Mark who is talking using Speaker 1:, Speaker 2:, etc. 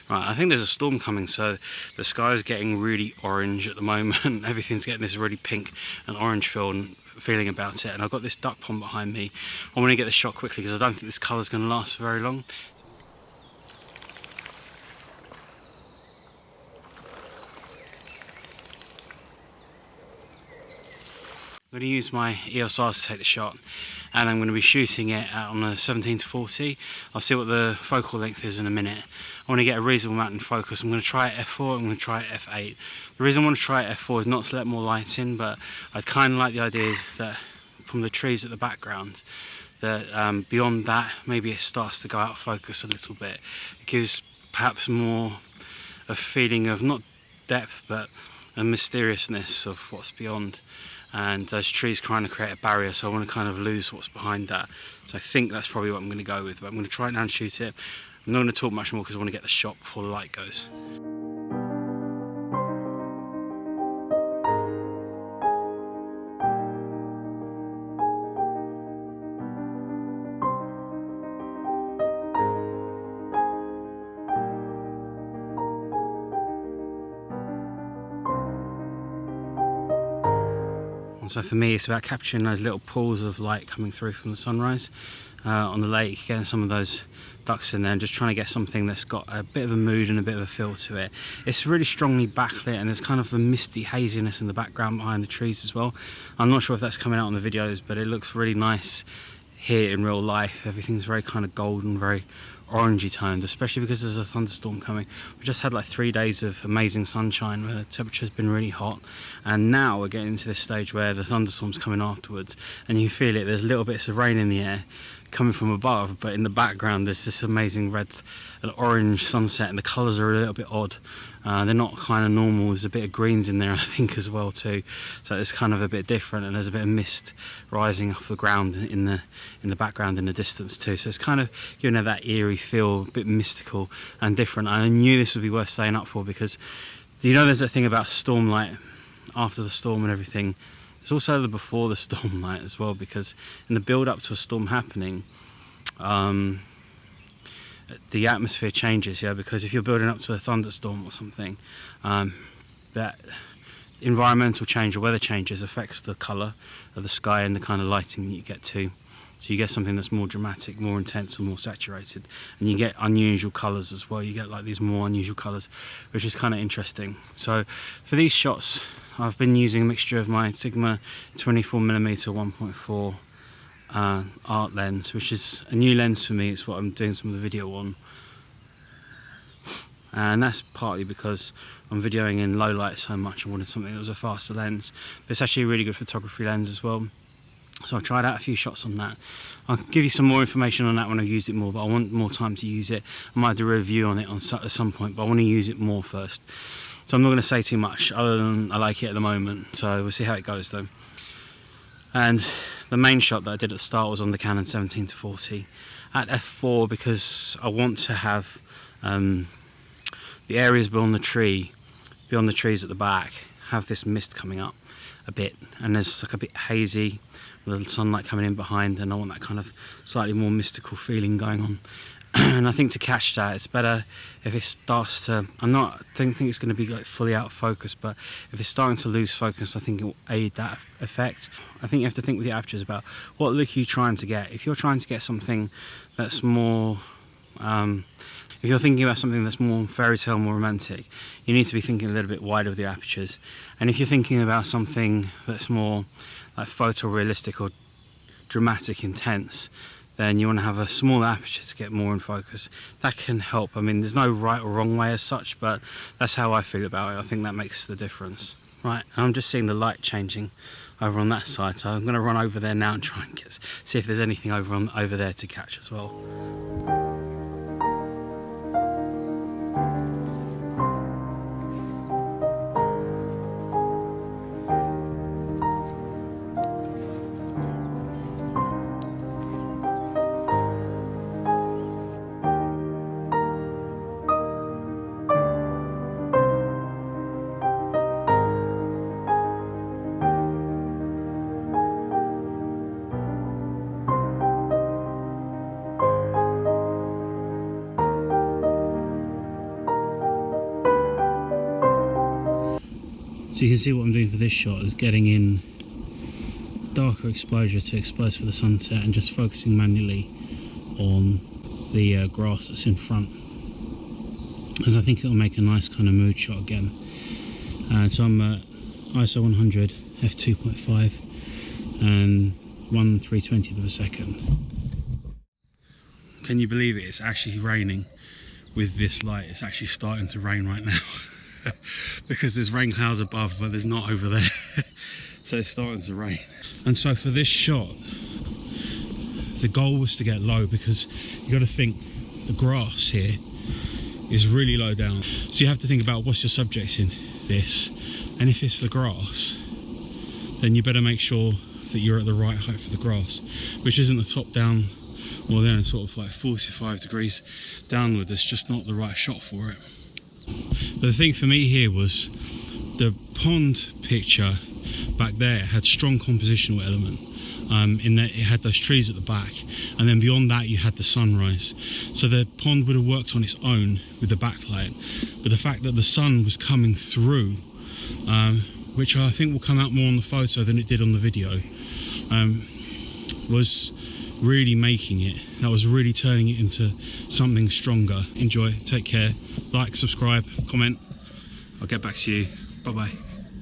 Speaker 1: Right, I think there's a storm coming, so the sky is getting really orange at the moment. Everything's getting this really pink and orange feeling about it, and I've got this duck pond behind me. I want to get the shot quickly because I don't think this colour's going to last for very long. I'm going to use my EOS R to take the shot, and I'm going to be shooting it on a 17-40. I'll see what the focal length is in a minute. I want to get a reasonable amount in focus. I'm going to try at f4, I'm going to try at f8. The reason I want to try at f4 is not to let more light in, but I kind of like the idea that from the trees at the background, that beyond that, maybe it starts to go out of focus a little bit. It gives perhaps more a feeling of not depth, but a mysteriousness of what's beyond. And those trees trying to create a barrier, so I want to kind of lose what's behind that. So I think that's probably what I'm going to go with, but I'm going to try it now and shoot it. I'm not going to talk much more because I want to get the shot before the light goes. So for me, it's about capturing those little pools of light coming through from the sunrise on the lake, getting some of those ducks in there and just trying to get something that's got a bit of a mood and a bit of a feel to it. It's really strongly backlit, and there's kind of a misty haziness in the background behind the trees as well. I'm not sure if that's coming out on the videos, but it looks really nice here in real life. Everything's very kind of golden, very orangey toned, especially because there's a thunderstorm coming. We just had like 3 days of amazing sunshine where the temperature's been really hot, and now we're getting to this stage where the thunderstorm's coming afterwards, and you feel it. There's little bits of rain in the air coming from above, but in the background there's this amazing red and orange sunset, and the colours are a little bit odd. They're not kind of normal. There's a bit of greens in there, I think, as well too. So it's kind of a bit different, and there's a bit of mist rising off the ground in the background in the distance too. So it's kind of giving it that eerie feel, a bit mystical and different. I knew this would be worth staying up for because, you know, there's that thing about storm light after the storm and everything. There's also the before the storm light as well, because in the build up to a storm happening, the atmosphere changes, yeah, because if you're building up to a thunderstorm or something, that environmental change or weather changes affects the colour of the sky and the kind of lighting that you get too. So you get something that's more dramatic, more intense and more saturated, and you get unusual colours as well. You get like these more unusual colours, which is kind of interesting. So for these shots, I've been using a mixture of my Sigma 24mm 1.4 art lens, which is a new lens for me. It's what I'm doing some of the video on, and that's partly because I'm videoing in low light so much. I wanted something that was a faster lens, but it's actually a really good photography lens as well. So I've tried out a few shots on that. I'll give you some more information on that when I've used it more, but I want more time to use it. I might do a review on it at some point, but I want to use it more first. So I'm not going to say too much other than I like it at the moment, so we'll see how it goes though. And the main shot that I did at the start was on the Canon 17-40 at f4, because I want to have the areas beyond the trees at the back have this mist coming up a bit, and there's like a bit hazy with the sunlight coming in behind, and I want that kind of slightly more mystical feeling going on. And I think to catch that, it's better if it starts to, I don't think it's going to be like fully out of focus, but if it's starting to lose focus, I think it will aid that effect. I think you have to think with the apertures about what look are you trying to get. If you're trying to get something that's more, if you're thinking about something that's more fairy tale, more romantic, you need to be thinking a little bit wider with the apertures. And if you're thinking about something that's more like photorealistic or dramatic, intense, then you want to have a smaller aperture to get more in focus. That can help. I mean, there's no right or wrong way as such, but that's how I feel about it. I think that makes the difference. Right, and I'm just seeing the light changing over on that side, so I'm going to run over there now and try and see if there's anything over there to catch as well. So you can see what I'm doing for this shot is getting in darker exposure to expose for the sunset and just focusing manually on the grass that's in front, because I think it'll make a nice kind of mood shot again. So I'm at ISO 100 f2.5 and 1/320th of a second. Can you believe it? It's actually raining with this light. It's actually starting to rain right now because there's rain clouds above, but there's not over there. So it's starting to rain. And so for this shot, the goal was to get low, because you got to think the grass here is really low down. So you have to think about what's your subjects in this, and if it's the grass, then you better make sure that you're at the right height for the grass, which isn't the top down, or then sort of like 45 degrees downward. It's just not the right shot for it. But the thing for me here was the pond picture back there had strong compositional element, in that it had those trees at the back, and then beyond that you had the sunrise. So the pond would have worked on its own with the backlight, but the fact that the sun was coming through, which I think will come out more on the photo than it did on the video, was really making it. That was really turning it into something stronger. Enjoy, take care, like, subscribe, comment. I'll get back to you. Bye bye.